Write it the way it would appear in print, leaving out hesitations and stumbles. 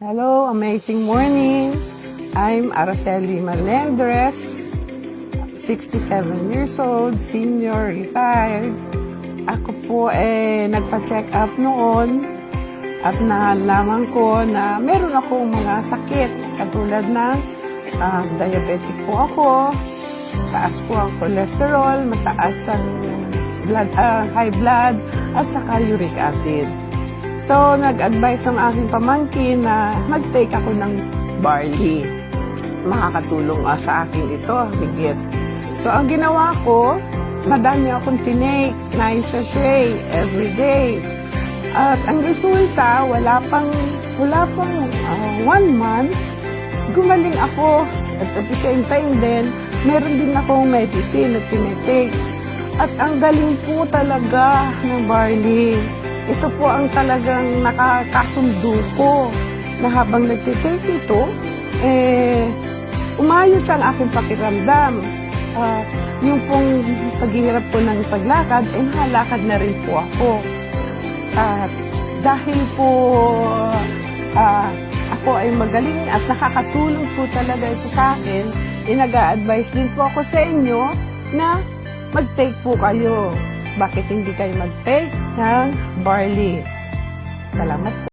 Hello, amazing morning. I'm Araceli Melendres, 67 years old, senior, retired. Ako po nagpa-check up noon at nalaman ko na meron akong mga sakit katulad ng diabetic po ako, taas po ang cholesterol, mataas ang high blood at saka uric acid. So, nag-advise ng aking pamangkin na mag-take ako ng barley. Makakatulong sa akin ito, higit. So, ang ginawa ko, madami akong tinake, 9 sachet every day. At ang resulta, wala pang 1 month, gumaling ako. At the same time din, meron din akong medicine na tinitake. At ang galing po talaga ng barley. Ito po ang talagang nakakasundo ko na habang nagtitake ito, umayos ang aking pakiramdam. Yung pong paghihirap ko ng paglakad, nakalakad na rin po ako. At dahil po ako ay magaling at nakakatulong po talaga ito sa akin, nag-a-advise din po ako sa inyo na mag-take po kayo. Bakit hindi kayo mag-take ng barley? Salamat po.